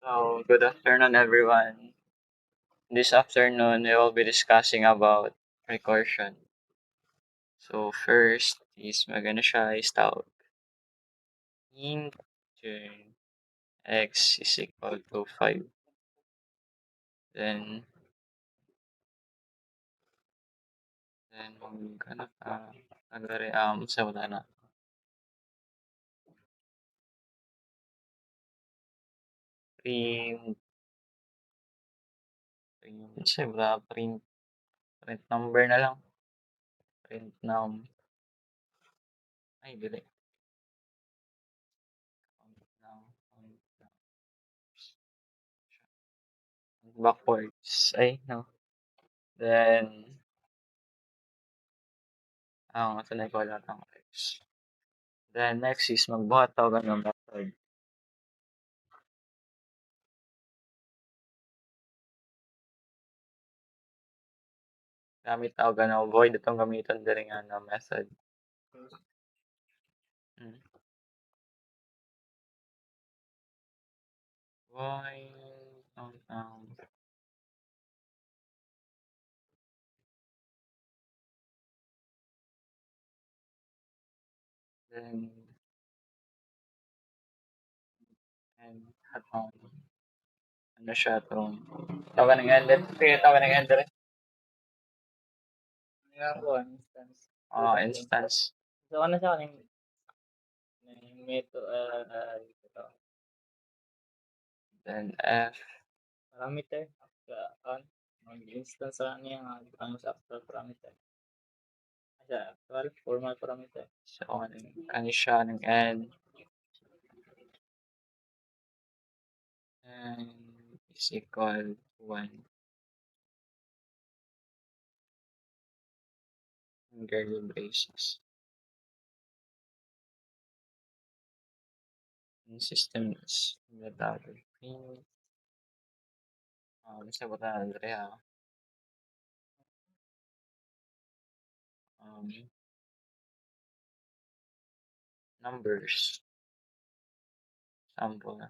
So, good afternoon, everyone. This afternoon, we will be discussing about recursion. So, first is magana siya is tawag. Int x is equal to 5. Then, ano pa, nagari, sa wala na. Print, siya, wala, print number na lang. Print ay, dili. Backwards, ay, no. Then, masanay ko lahat ng x. Then, next is magbuhat tawagan ng method. Gamit tawagan ng void itong gamitan din nga na method. Void then and ano siya itong tawagan ng ender. Sige, tawagan ng ender. Nga po, instance. Instance. So, ano siya, yung method, ito, Then F. parameter, mag-instance sa niya, ano sa actual parameter. Siya, actual, formal parameter. So, ano siya ng N. N is equal to 1. Curly braces. Yung system is metadata. Sa bata na dre ha. Numbers. Sample.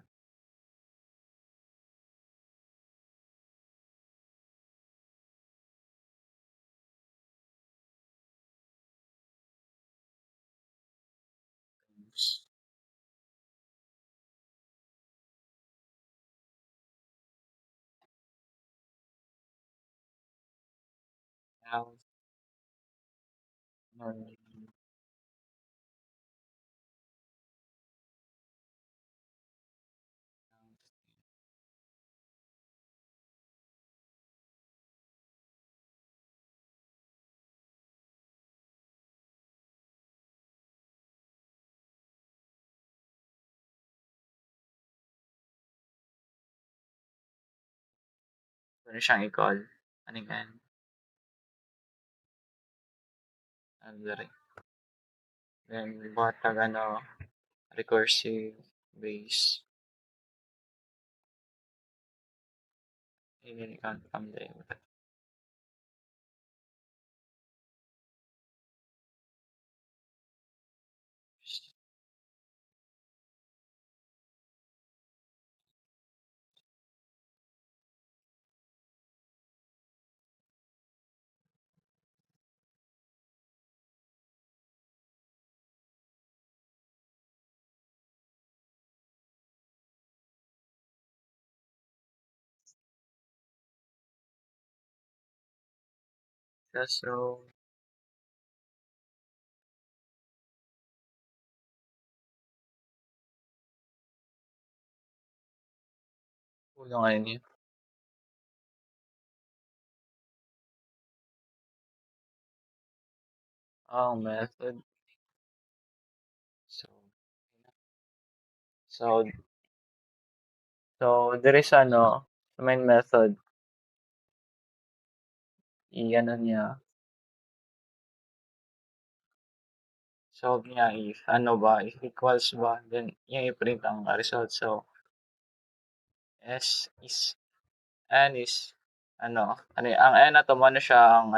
Now, pwede siyang i-call. Ano yan? Ano dre. Then, buhatag recursive base. Even count from the so, kulang ano niya. Method. So, there is sa main method, i-ano niya, solve niya if if equals ba, then yung i-print ang result. So, S is, N is, ang N na to, siya ang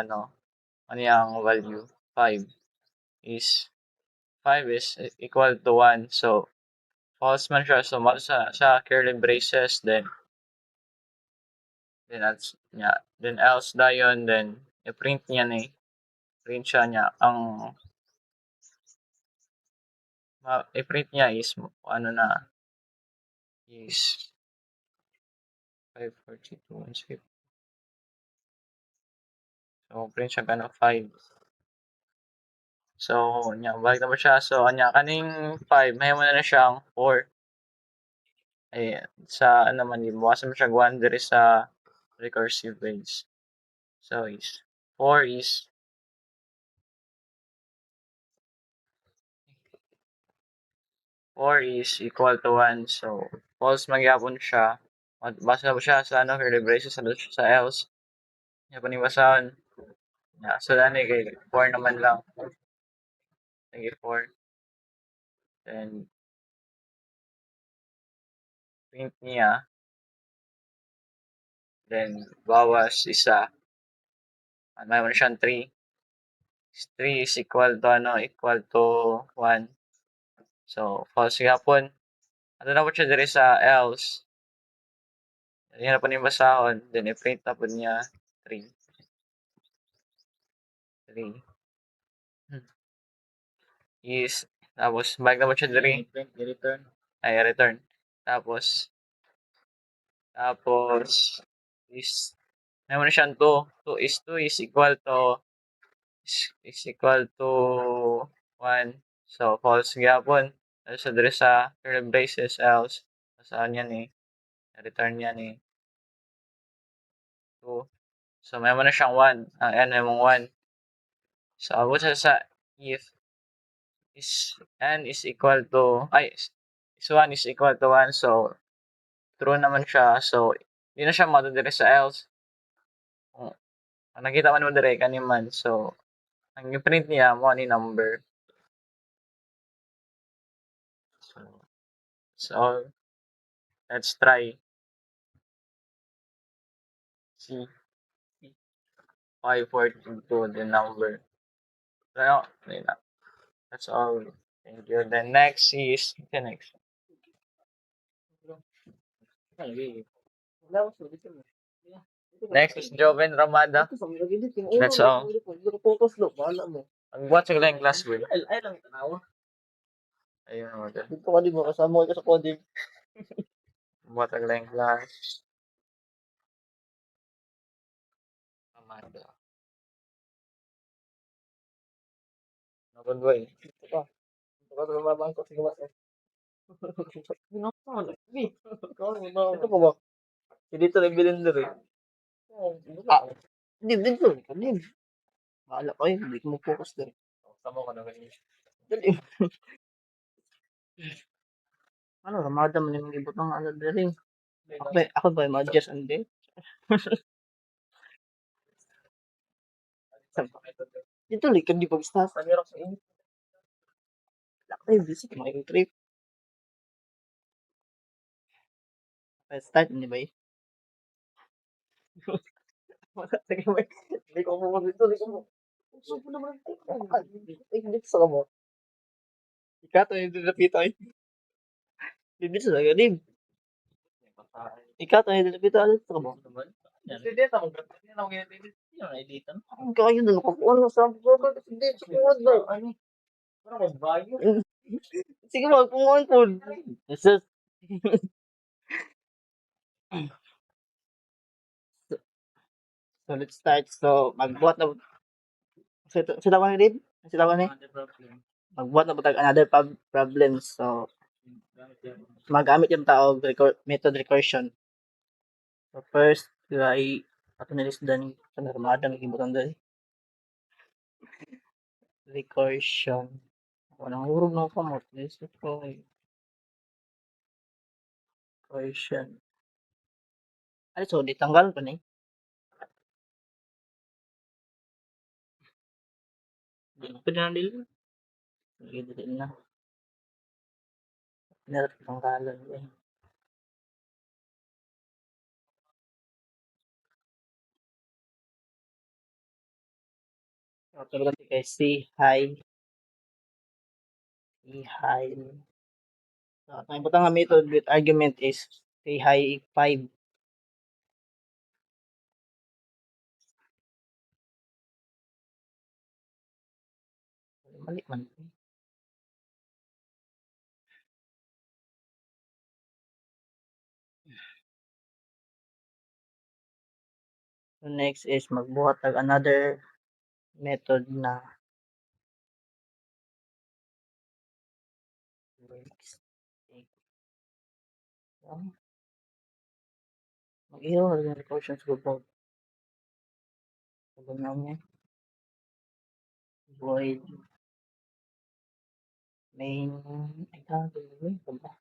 yung value, 5 is, 5 is equal to 1. So, false man siya, so sa curly braces, then then else dayon, then i-print niya ni, print siya niya, ang i-print niya is, ano na, is 5, 4, 3, 2, 1, skip. So, print siya ka 5. So, balik na ba siya? So, kaning 5, mahimo na siyang 4. Ay, sa ano man, bawasan mo siya 1 diri sa recursive ways. So, 4 is 4 is equal to 1. So, false magyapon siya. Basa mo siya sa curly braces, sa else. Yan panibasahon. So, kay 4 naman lang. Sige, 4. Then, print niya. Then, bawas isa. May mo na siyang 3. 3 is equal to equal to 1. So, false gapon. Ano na po siya diri sa else. Yan na po yung basahon. Then, i-print na po niya 3. 3. Is, tapos, balik na po siya diri. Print, return. Ay, return. Tapos, is, may mo na siyang 2. 2 is equal to, is equal to 1. So, false gyapon. So, diri sa curly braces else. Saan yan return yan 2. So, may mo na siyang 1. May mong 1. So, abot sa if n is equal to, is 1 is equal to 1. So, true naman siya. So, hindi na siya madadire sa else. Kung nakita man mo dire kaniman. So, ang i-print niya mo ni number. So, let's try. See 542 the number. So, that's all. Thank you. Then next is the next. Next is Joven Ramada. That's all. Ang buhat sa lang class with. Ayun mo din. Dito ka di mo kasama ka sa Codim. Buhat ang lang class. Ramada. Nakon ba Dito ka. Dito ka sa mabang ko. Sige mas. Dito ka ba? Dito nagbilin din eh. Dim, dito. Dim. Bahala kayo. Hindi ko mag-focus din. Tama ko na ganyan. Dali. Ano, ramada man yung ibot ng ano dali. Ako ba yung ma-adjust ang day? Dito, likod di pag-start. Lakay, visit, making trip. Start, hindi ba eh? Sige mo, hindi ko mo dito, hindi ko mo. Gusto mo naman dito sa kamo. Ikato yung dinapito eh. Dito sa galim. Ikato yung dinapito alit sa kamo. Hindi, tama ka. Hindi na ako ginatibit. Hindi na editan. Ang kaya na nakakuha sa mga hindi sa kuwad na. Ano? Parang magbayo. Sige mo, kumuhan po. Jesus. So let's start. So magbuhat na sila ko ni Dave? Sila ko ni? Magbuhat na butag another problem. So magamit yung tao method recursion. So first, ay ato nilisdan sa narmada may gibutan dali. Recursion. Walang hurog na kamot. This is ko recursion. Ay, so ditanggal pa ni. Di pa na dili. Sige na. Tanggalan eh. Pero kay C high So, ang ibutang nga method with argument is say high 5. Mali man. So, next is magbuhat tag another method na mag-ihaw na yung recursions ko po. Sabi nga niya, void main, ay tawag yun ba?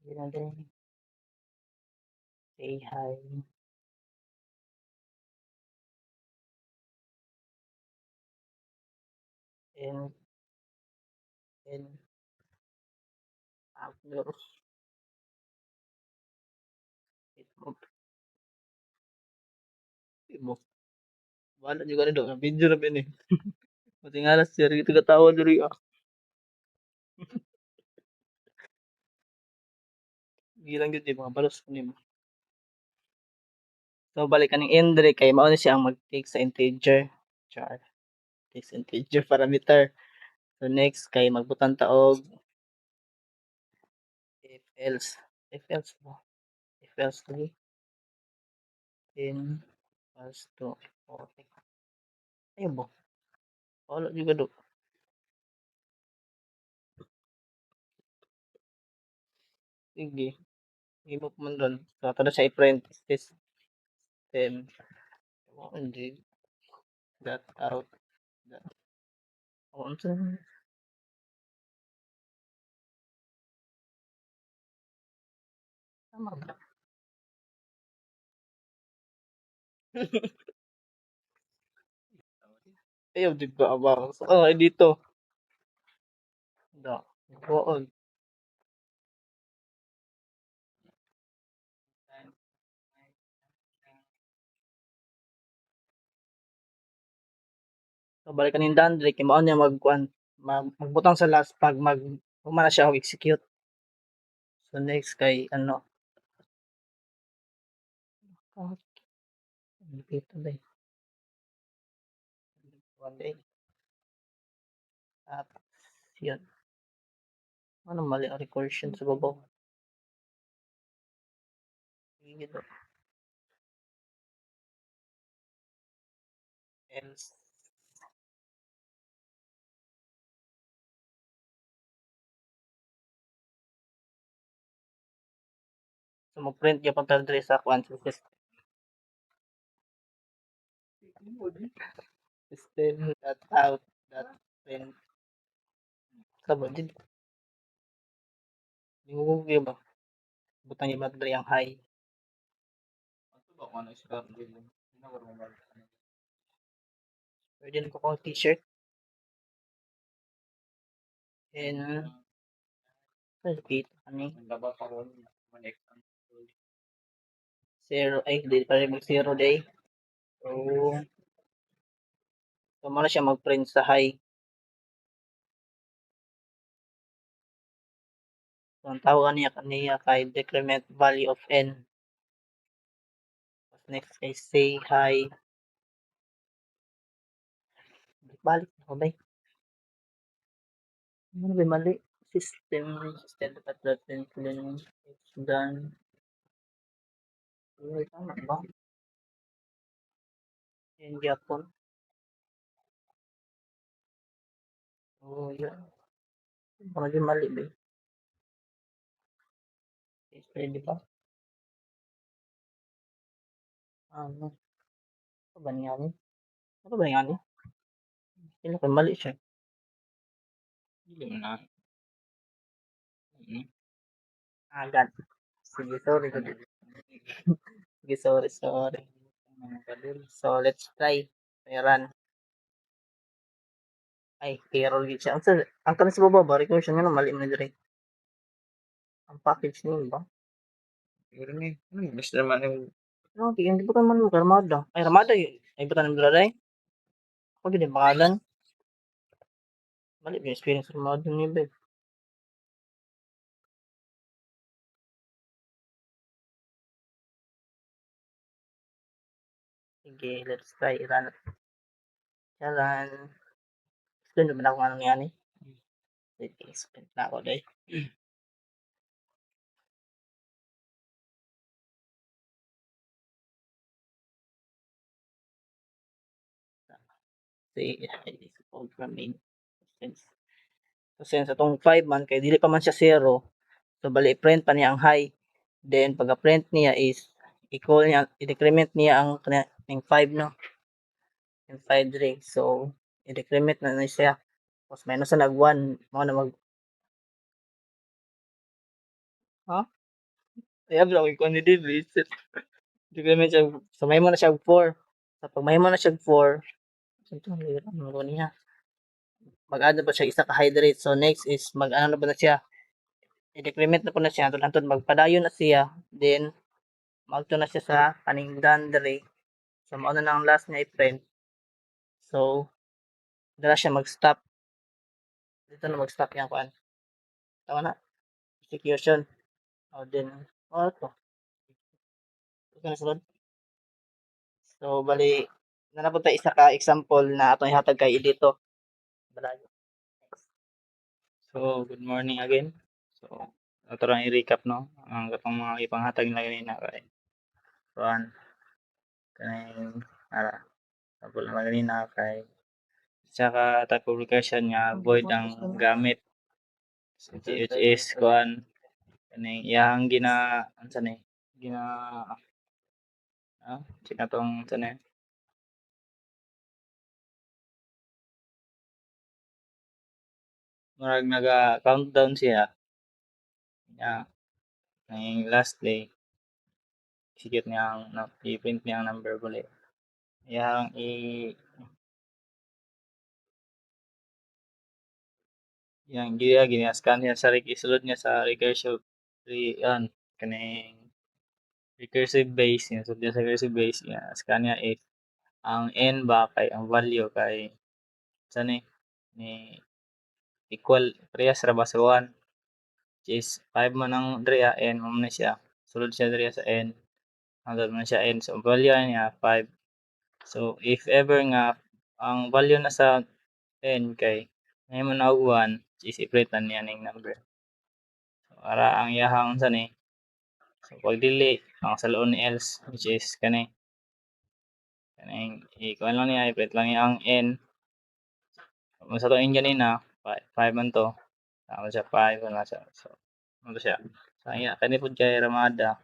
Hindi na din. Say hi. And after mo. Wala juga na daw. Video na bin eh. Matingalas siya. Ito katawa diri ah. Gilang yun, di mga balos ko nimo. So, balik ka ng Endre kay mauna siya ang mag-take sa integer. Char. Take sa integer parameter. So, next kay magbutang taog if else. If else mo. If else lagi. In equals to 40. Ayun mo. Wala juga do. Sige. Imo pa man doon. So, ito na siya i-print. System. Hindi. That out. That. Oh, ano sa tama ba? Ayaw, di ba abang? So, ay dito. Da. Buon. So, balik kanin Dandre, kay mao niya magbutang sa last pag humana siya og execute. So, next kay ano. Oh, dito ba? One day. At, yun. Ano mali ang recursion sa babaw? Dito. Else. So, mag-print yung pagtaldre sa kwan sa system dot out dot print. Sabo din. Di mo ba? Butang yung magdre ang high. Pwede na ko kong t-shirt. And, repeat. Ano zero, ay, hindi pa rin mag-zero day. So, so muna siya mag-print sa high. So, ang tawagan niya kay decrement value of n. Next ay say hi. Balik ako ba? Ano ba mali? System dapat natin it's done. Tama ba? Yan yapon. Oh, yan. Baka mali ba? Is pwede ba? Ano? Ano ba niya ni? Ano ba yan? Sino ko mali siya? Hindi mo na. Agad. Sige, sorry. Sige, sorry. So, let's try. Ayan. Ay, payroll gid siya. Ang kanin sa baba ba? Recursion nga no, mali man dire. Ang package niyo ba? Pero ni, ano gusto naman yung no, hindi ba man mo Ramada? Ay, Ramada yun. Ay, butan ng Dalaray? Ako gid ang pangalan. Balik yung experience sa mga dun yun, babe. Sige, let's try run. Jalan. Doon naman ako ano yan eh. Sige, spend na ako dahil. See, it is programming. Since atong 5 man, kay dili pa man siya 0, so bali print pa niya ang high. Then, pagka-print niya is, equal niya, i-decrement niya ang 5, no? Yung 5 diri. So, i-decrement na siya. Tapos, minus na nag-1, mga na mag, ha? Kaya, bro, ikaw ni David. Decrement siya, so may mo na siya 4. So, pag may mo na siya 4, so, ito, ano ko niya? Mag-add na pa siya isa ka hydrate. So, next is, mag-ano na ba na siya? I-decrement na po na siya. Antod magpadayon na siya. Then, magto na siya sa kaning done diri. So, mao na lang last niya i-print. So, dala siya mag-stop. Dito na mag-stop yan kuan. Tama na. Execution. O, then, to. Ito na sunod. So, bali, nanapunta isa ka example na atong ihatag kay dito. Balayo. So, good morning again. So, ato lang i-recap, no? Ang katong mga ipanghatag na ganina kay kuan kaning ara sample na ganina kay saka type publication nga void ang gamit sa GHS kuan kaning iyang unsa ni gina check na tong unsa ni murag naga-countdown siya ya kaning last day execute niya ang i-print niya ang number uli iyang yang gina-scan niya sa isulod niya sa recursive yan kaning recursive base niya so sa recursive base niya scan niya if ang n ba kay ang value kay sa ni equal parehas ra ba sa 1 which is 5 man ang drea n mo na siya sulod siya drea sa n hangtod man siya n so value niya 5 so if ever nga ang value na sa n kay mahimo na og 1 which is i-print na niya ning number so ara ang iyahang sa so pag dili ang saloon ni else which is kaning ikuan lang niya i-print lang niya ang n kung sa tuig ganina 5 man to tama siya 5 wala siya so ano siya so iya kani pud kay ramada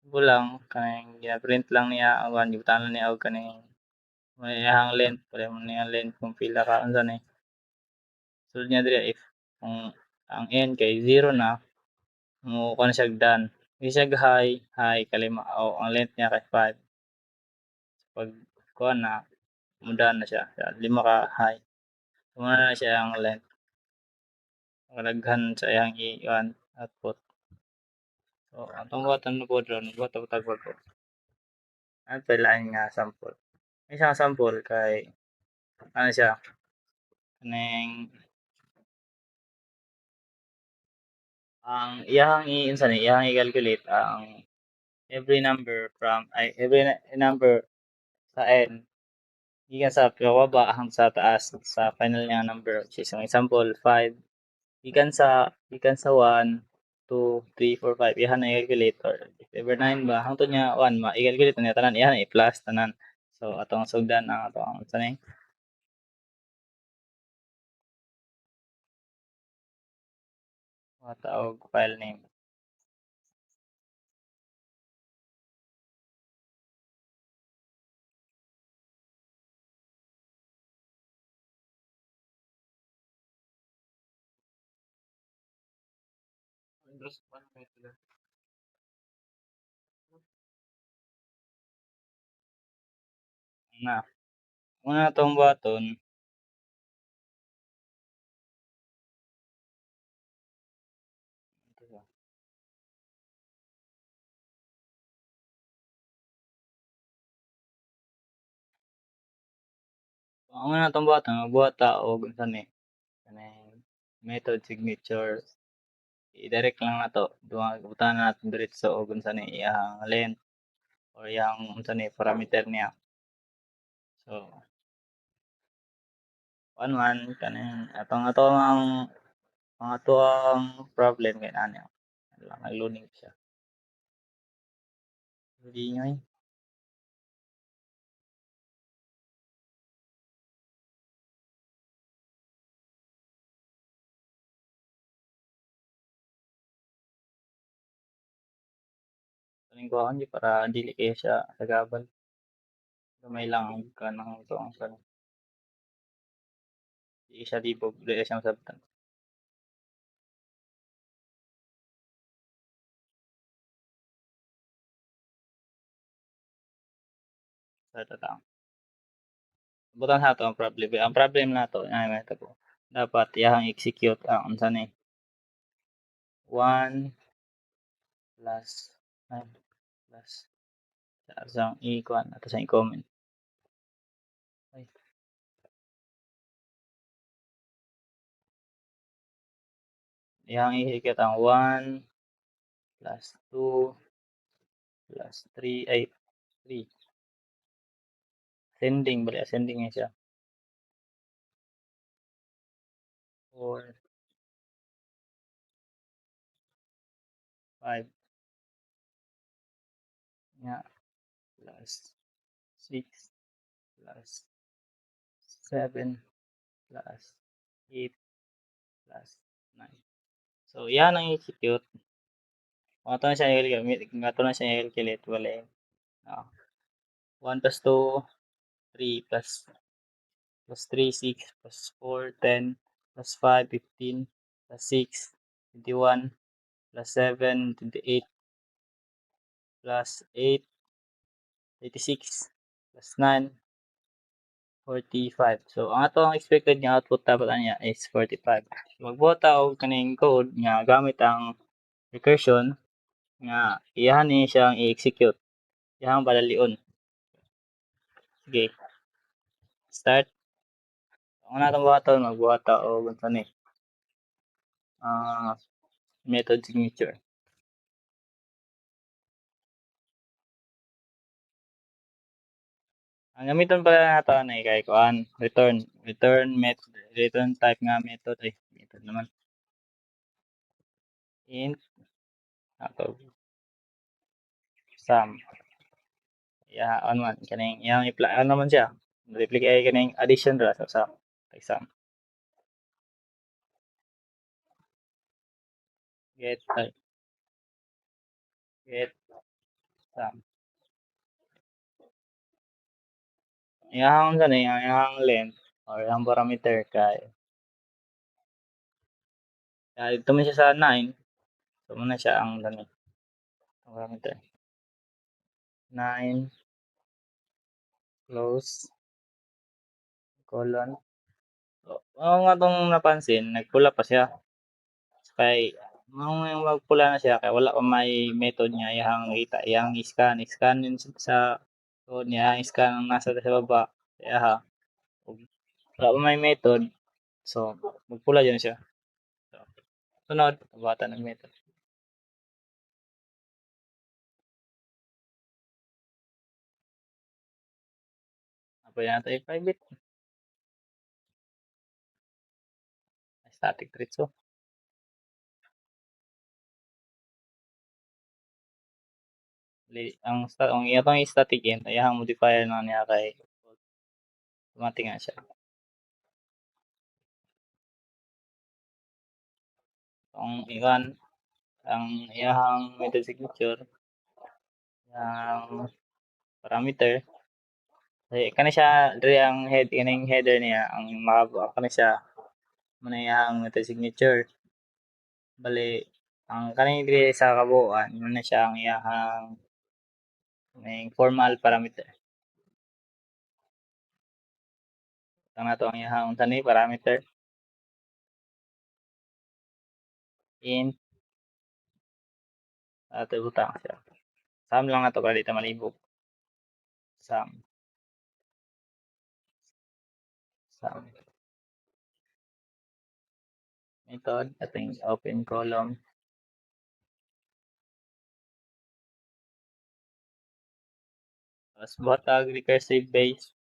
bulang kaning gina-print lang niya ang kuan gibutanan niya og kaning may iyahang length pareho man niya length kung pila ka unsa ni sulod niya diri if kung ang n kay 0 na mo kuan siya done di siya high high kalima o ang length niya kay 5 pag kuan na mo done na siya 5 ka high so mo na siya ang length daghan sa iyang i-kuan output so atong buhatan po ron buhat ta tagwag ko ang lain nga sample isang sample kay ano siya kaning ang iyahang unsa ni iyahang i-calculate ang every number from ay every number sa n gikan sa kababa hangtod sa taas sa final nga number which is ang example 5 gikan sa 1 2 3 4 5 iyahan na i-calculate or if ever 9 ba hangtod nga 1 ma i-calculate na tanan iyahan i-plus tanan so atong sugdan ang atong unsa ni tawag file name na una atong buhaton Ang una natong buhaton magbuhat ta og unsa ni kanang method signature. I-direct lang nato butahan na nato diretso og unsa ni iyang length or iyang unsa ni parameter niya. So, kuan man kanang ang atoang problem kay ani lang nagluning siya. Ingay. Kaning kuhaon gyud para dili kayo siya sagabal. Gamay lang ang kanang tuang kanang di siya libog, dili siya masabtan. Sa tatang. Butan sa ato ang problem. Ang problem nato ay mahitabo. Dapat iyahang execute ang unsa ni 1 plus 9 plus sa asang i-kuan ato sa i-comment. Ay. Iyahang i-execute ang 1 plus 2 plus 3 ay 3. Ascending bali ascending na siya. 4 5 nya plus 6 plus 7 plus 8 plus 9. So, yan ang i-execute. Kung ato na siya i-calculate, bali, 1 plus 2, 3 plus 3, 6 plus 4, 10 plus 5, 15 plus 6, 21 plus 7, 28 plus 8, 86 plus 9, 45. So, ang ato ang expected nga output dapat niya is 45. Magbuhat ta og kaning code nga gamit ang recursion nga iyahan ni siyang i-execute. Iyahang balalion. Sige. Start. Ang una natong buhaton magbuhat ta og unsa ni method signature. Ang gamiton pala nato ani kay kuan return type nga method ay method naman int ato sum on man kaning iyang ano man siya replicate ay kaning addition ra sa sum kay sum get sum iyang unsa ni iyang length or iyang parameter kay dito man siya sa 9 so muna siya ang dani parameter 9 close colon. So, ang atong napansin nagpula pa siya. Kay mao nga magpula na siya kay wala pa may method niya iyang kita iyang i-scan yun sa code niya i-scan ang nasa sa baba iyaha ug wala pa may method so magpula yun siya. So, sunod buhatan ng method. Apply nato yung private static diretso. Ang atong static int iyang modifier na niya kay automatic nga siya. Ang iwan ang iyahang method signature ang parameter kani siya diri ang kaning header niya ang makabuo kani siya muna iyang method signature. Bali ang kani diri sa kabuuan muna siya ang iyahang kaning formal parameter. Ito na to ang iyahang unsa ni parameter int ato butang siya. Sum lang nato para di ta malibog. Sum. sum method. Ito yung open column. Tapos butag recursive base.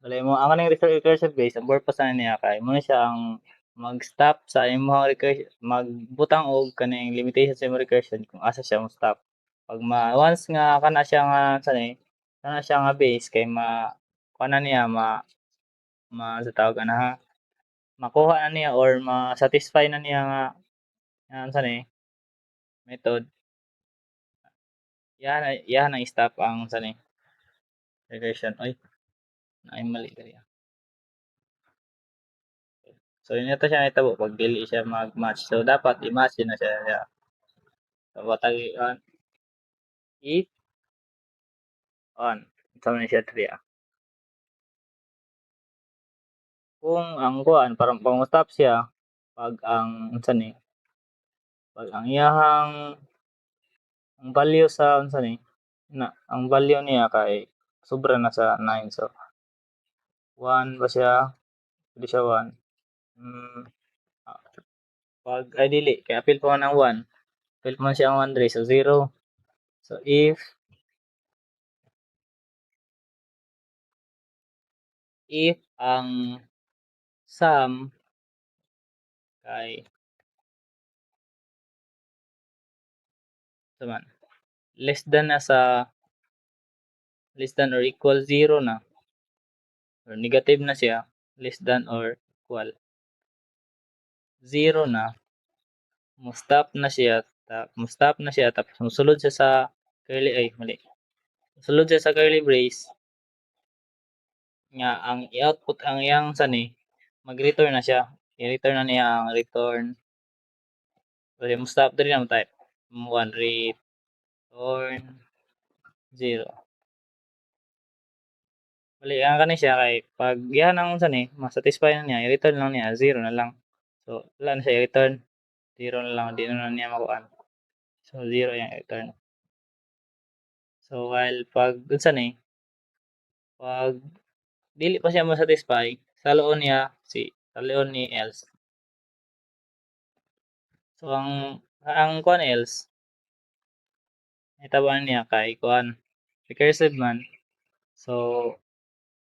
Wala mo ang kanang recursive base ang purpose na niya kay mo siya ang mag-stop sa imong recursion, magbutang og kaning limitation sa imong recursion kung asa siya mo stop. Pag once nga kana siya nga sanay, kana siya nga base kay kana niya sa tawag ana ha, makuha na niya or ma-satisfy na niya nga sanay method. Yan ang stop ang sanay recursion. Oy, naay mali diri. So yun ito siya nahitabo pag dili siya mag-match. So dapat i-match na siya. So watag on if on. Ito na siya diri. Kung ang kuan parang pang-stop siya pag ang unsa ni pag ang iyahang ang value sa unsa ni na ang value niya kay sobra na sa 9. So 1 ba siya? Pwede siya 1. Ah, pag ay dili kay apil pa man ang 1. Apil pa man siya ang 1 diri so 0. So if ang sum kay saman less than na sa less than or equal 0 na or negative na siya less than or equal 0 na mo-stop na siya tapos mosulod siya sa mosulod siya sa curly brace nga ang i-output ang iyang sani mag-return na siya. I-return na niya ang return. Pwede mo-stop diri na mo type. 1 return 0. Bali ang kani siya kay pag yan ang sani ma-satisfy na niya, i-return lang niya 0 na lang. So wala na siya i-return. 0 na lang, di na niya makuan. So 0 yung return. So while pag unsa ni pag dili pa siya ma-satisfy, saloon niya saloon ni else. So ang kuan else itaban niya kay kuan recursive man. So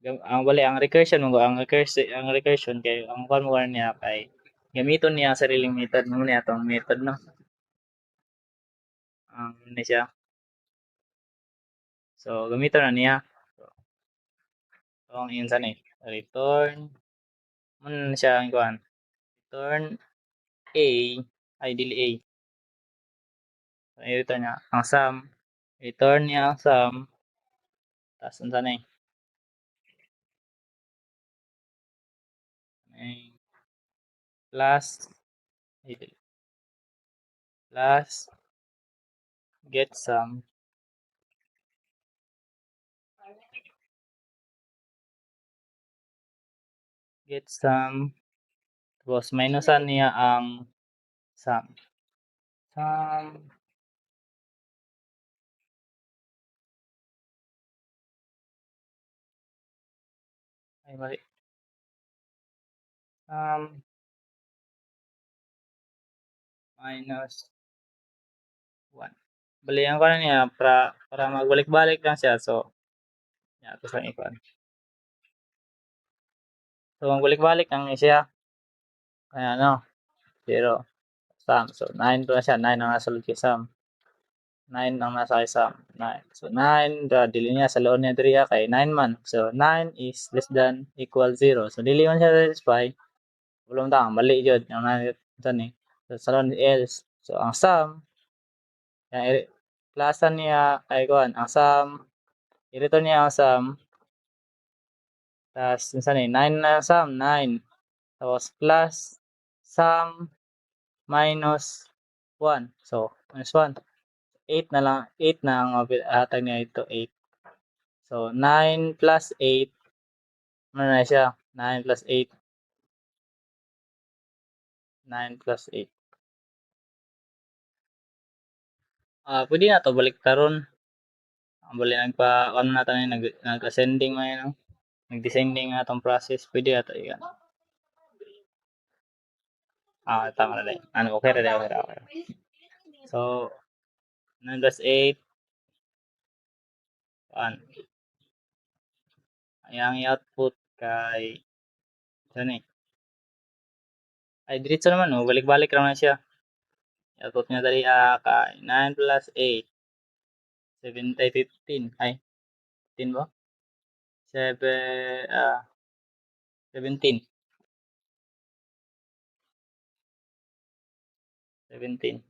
ang recursion mo ang recursion kay ang kuan mo niya kay gamiton niya ang sariling method mo niya tong method no. Ni siya. So gamiton na niya. So ang insa ni return man siya ang kuan return A ay dili A. So, i-return niya ang sum. Return niya ang sum. Tapos unsa ni? Plus ay dili. Plus get sum. Get sum. Tapos minusan niya ang sum. Sum ay mali. Minus 1. Bali ang kuan niya para magbalik-balik lang siya. So ya to sa ikuan. So magbalik-balik lang siya. Kaya ano 0 sum. So 9 to na siya. 9 ang nasa kay sum. 9 ang nasa kay sum. 9. So 9 dili niya sa loon niya diri kay 9 man. So 9 is less than equal 0. So dili man siya satisfy. Ulong ta mali jud ang nasa ni. So sa loon else. So ang sum yang plasan niya kay kuan ang sum i-return niya ang sum tas unsa ni 9 na sum 9 tapos plus sum minus 1 so minus 1 8 na lang 8 na ang hatag niya ito 8 so 9 plus 8 ano na siya 9 plus 8 9 plus 8 pwede na to balik karon bali nagpa ano na tayo nag-ascending man yun nag-design din nga atong process, pwede ato yan. Tama na din. Ano, okay na din, okay na, okay na. So, 9 plus 8, 1. Ang i-output kay, saan eh? Ay, diretso naman, oh. Balik-balik naman siya. I-output niya dali, kay 9 plus 8, 7, ay, 15. Ay, 15 ba? 7, 17. 17.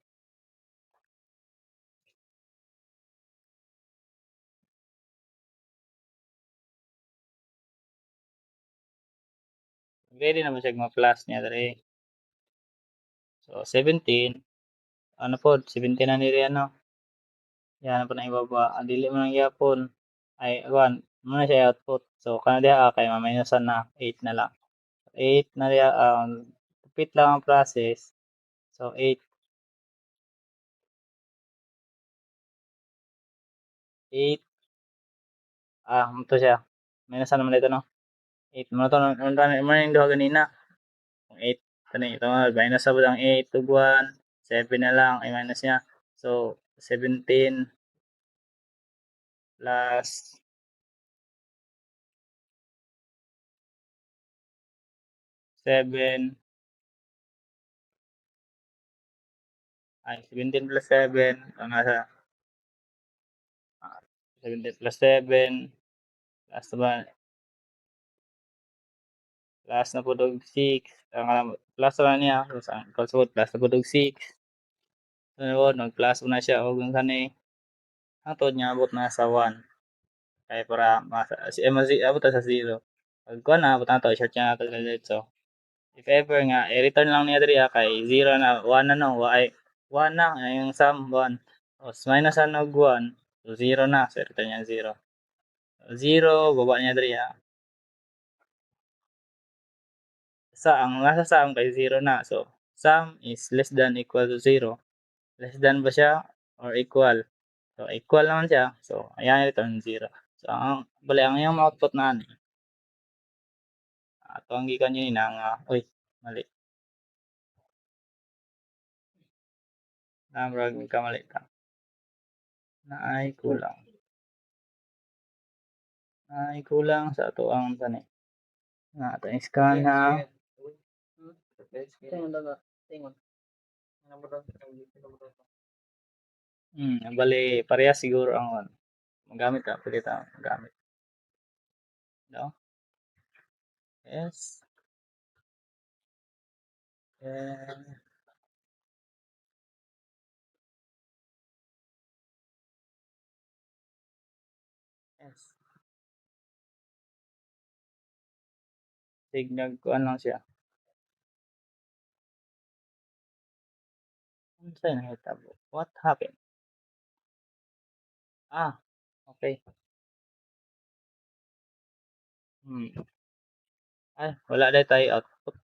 Ready naman siya ma-plus niya dali. So, 17. Ano po, 17 na nila, ano? Yan po na ibaba. Ang dili mo nang yapon. Ay, kuan, muna siya output. So, kana diha kay maminusan na 8 na lang. 8 na diha, repeat lang ang process. So, 8, 8, to siya. Minusan naman ito, no? 8 mo na to, mo na yung duha ganina. 8, kani ito, minus sa ang 8 to 1, 7 na lang, ay minus niya. So, 17 plus 7, ay 17 plus 7, ang nasa 17 plus 7, plus naman, plus na po 6, ang plus naman niya, equals plus na po 6, so nag-plus na siya, o kung kani, ang tod niya abot na sa 1, kaya para abot na sa 0. Pag kuha na, abot na to, short niya na to diretso. If ever nga, i-return lang niya diri kay 0 na, 1 na no, ay 1 na, yung sum 1. Tapos minus na 1, so 0 na, so return niya 0. 0, baba niya diri ang nasa sum kay 0 na. So, sum is less than equal to 0. Less than ba siya or equal? So, equal naman siya. So, ayan, return 0. So, bali, ang iyong output na ani. Ito ang gikan nyo na nga, uy, mali. Namrag ka mali ka. Na ay kulang. Na ay kulang sa ito ang tani. Na ito ang scan ha. Bali, pareha siguro ang magamit ka. Pwede tayo magamit. No? Yes. And yes. Nagkuhan lang siya. Ano sa'yo nakitabo? What happened? Okay. Ay, wala dahil tayo output.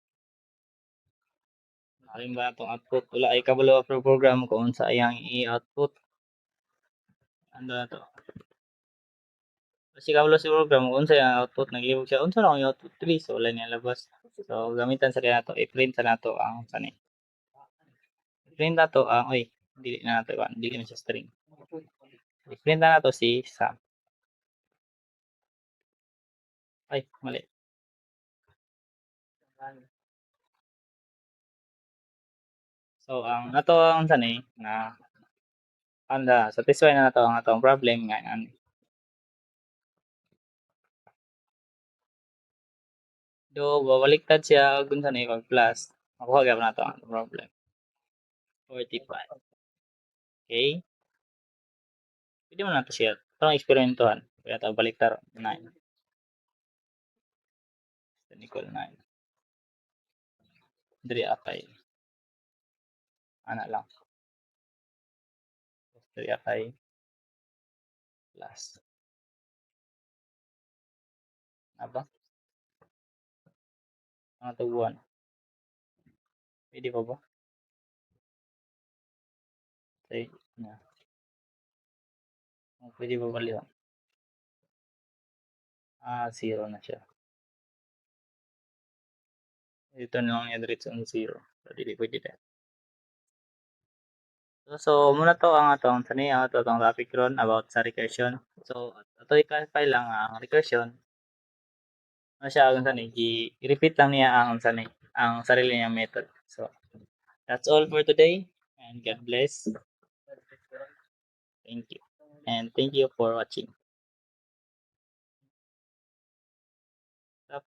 Aking ba itong output? Wala ay kabalo sa program kung sa iyang i-output. Ano na to? Kasi kabalo sa program kung sa iyang output, naglibog siya. Unsa lang yung output 3, so wala niya labas. So, gamitan sa kaya to, i-print sa nato ang sani. I-print na to ang, dili na nato ba? Dili na siya string. I-print na nato si Sam. Ay, mali. So, ang nato ang sani na satisfy na nato ang atong problem nga do babaliktad siya kung saan pag plus makuha gyud nato ang problem 45. Okay, pwede mo nato siya itong eksperimentohan kaya ito baliktar 9 equal 9 diri atay ana lang diri atay plus aba ang tuguan pwede pa ba say na pwede pa baliwan 0 na siya. Dito na lang niya diretso ang 0. So, dili pwede na. So, muna to ang atong taniya, ito atong topic ron about sa recursion. So, ito i-clarify lang ang recursion. Ano siya ang sanay, i-repeat lang niya ang sanay, ang sarili niyang method. So, that's all for today and God bless. Thank you. And thank you for watching.